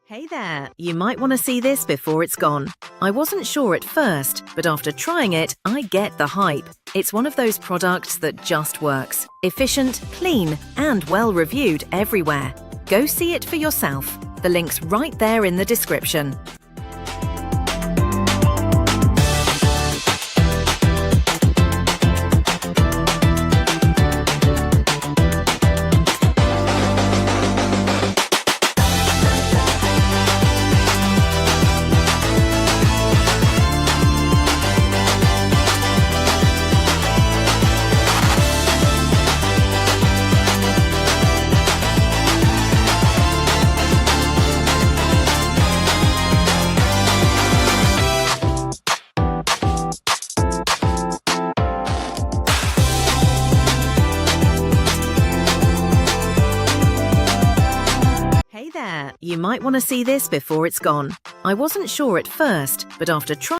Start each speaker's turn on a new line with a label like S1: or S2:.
S1: Hey there, you might want to see this before it's gone. I wasn't sure at first, but after trying it, I get the hype. It's one of those products that just works. Efficient, clean, and well reviewed everywhere. Go see it for yourself. The link's right there in the description. Hey there, you might want to see this before it's gone. I wasn't sure at first, but after trying